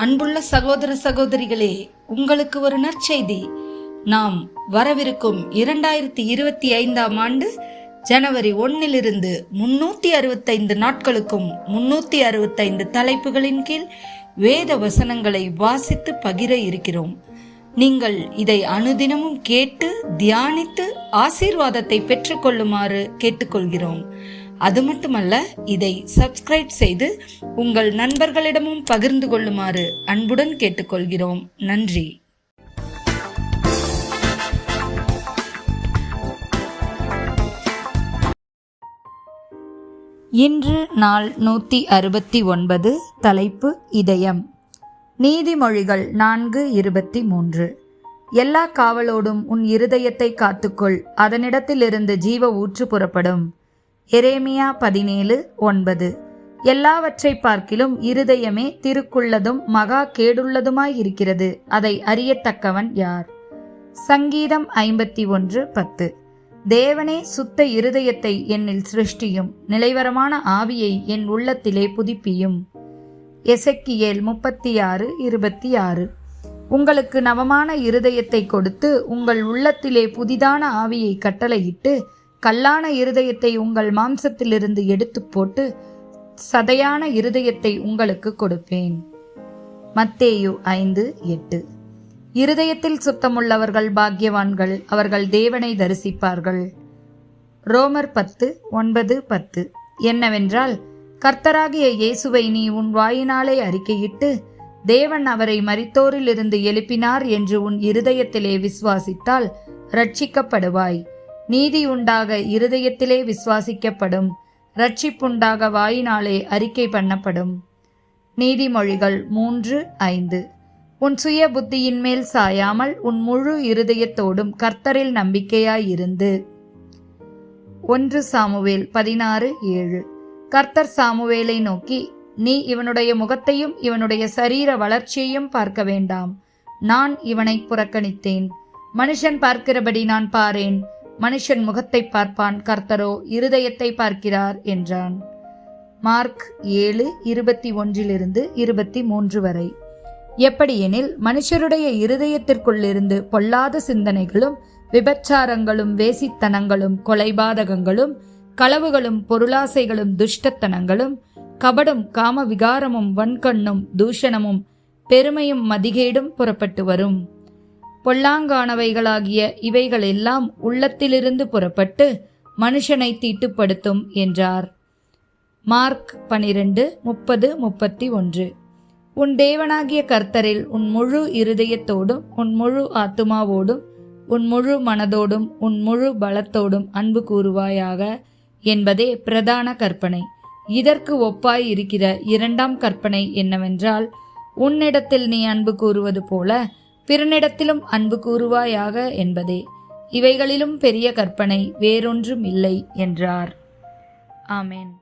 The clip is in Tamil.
அன்புள்ள சகோதர சகோதரிகளே, உங்களுக்கு ஒரு நற்செய்தி. நாம் வரவிருக்கும் 2025ஆம் ஆண்டு ஜனவரி 1 365 நாட்களுக்கும் 365 தலைப்புகளின் கீழ் வேத வசனங்களை வாசித்து பகிர இருக்கிறோம். நீங்கள் இதை அனுதினமும் கேட்டு தியானித்து ஆசீர்வாதத்தை பெற்றுக்கொள்ளுமாறு கேட்டுக்கொள்கிறோம். அது மட்டுமல்ல, இதை சப்ஸ்கிரைப் செய்து உங்கள் நண்பர்களிடமும் பகிர்ந்து கொள்ளுமாறு அன்புடன் கேட்டுக்கொள்கிறோம். நன்றி. இன்று நாள் 169. தலைப்பு இதயம். நீதிமொழிகள் 4:23. எல்லா காவலோடும் உன் இருதயத்தை காத்துக்கொள், அதனிடத்திலிருந்து ஜீவ ஊற்று புறப்படும். எரேமியா 17:9. எல்லாவற்றை பார்க்கிலும் இருதயமே திருக்குள்ளதும் மகா கேடுள்ளதுமாயிருக்கிறது, அதை அறியத்தக்கவன் யார்? சங்கீதம் 51:10. தேவனே, சுத்த இருதயத்தை என்னில் சிருஷ்டியும், நிலைவரமான ஆவியை என் உள்ளத்திலே புதுப்பியும். எசேக்கியேல் 36:26. உங்களுக்கு நவமான இருதயத்தை கொடுத்து உங்கள் உள்ளத்திலே புதிதான ஆவியை கட்டளையிட்டு கல்லான இருதயத்தை உங்கள் மாம்சத்திலிருந்து எடுத்து போட்டு சதையான இருதயத்தை உங்களுக்கு கொடுப்பேன். மத்தேயு 5:8. இருதயத்தில் சுத்தமுள்ளவர்கள் பாக்கியவான்கள், அவர்கள் தேவனை தரிசிப்பார்கள். ரோமர் 10:9-10. என்னவென்றால், கர்த்தராகிய இயேசுவை நீ உன் வாயினாலே அறிக்கையிட்டு தேவன் அவரை மரித்தோரிலிருந்து எழுப்பினார் என்று உன் இருதயத்திலே விசுவாசித்தால் ரட்சிக்கப்படுவாய். நீதி உண்டாக இருதயத்திலே விசுவாசிக்கப்படும், ரட்சிப்புண்டாக வாயினாலே அறிக்கை பண்ணப்படும். நீதிமொழிகள் 3:5. உன் சுய புத்தியின் மேல் சாயாமல் உன் முழு இருதயத்தோடும் கர்த்தரில் நம்பிக்கையாயிருந்து. 1 சாமுவேல் 16:7. கர்த்தர் சாமுவேலை நோக்கி, நீ இவனுடைய முகத்தையும் இவனுடைய சரீர வளர்ச்சியையும் பார்க்க வேண்டாம், நான் இவனை புறக்கணித்தேன். மனுஷன் பார்க்கிறபடி நான் பாரேன், மனுஷன் முகத்தை பார்ப்பான், கர்த்தரோ இருதயத்தை பார்க்கிறார் என்றான். மார்க் 7:21-23 வரை. எப்படியெனில், மனுஷருடைய இருதயத்திற்குள்ளிருந்து பொல்லாத சிந்தனைகளும் விபச்சாரங்களும் வேசித்தனங்களும் கொலைபாதகங்களும் களவுகளும் பொருளாசைகளும் துஷ்டத்தனங்களும் கபடும் காம விகாரமும் வன்கண்ணும் தூஷணமும் பெருமையும் மதிகேடும் புறப்பட்டு வரும். பொல்லாங்கானவைகளாகிய இவைகளெல்லாம் உள்ளத்திலிருந்து புறப்பட்டு மனுஷனை தீட்டுப்படுத்தும் என்றார். மார்க் 12:30-31. உன் தேவனாகிய கர்த்தரில் உன் முழு இருதயத்தோடும் உன் முழு ஆத்துமாவோடும் உன் முழு மனதோடும் உன் முழு பலத்தோடும் அன்பு கூறுவாயாக என்பதே பிரதான கற்பனை. இதற்கு ஒப்பாய் இருக்கிற இரண்டாம் கற்பனை என்னவென்றால், உன்னிடத்தில் நீ அன்பு கூறுவது போல பிறனிடத்திலும் அன்பு கூறுவாயாக என்பதே. இவைகளிலும் பெரிய கற்பனை வேறொன்றும் இல்லை என்றார். ஆமேன்.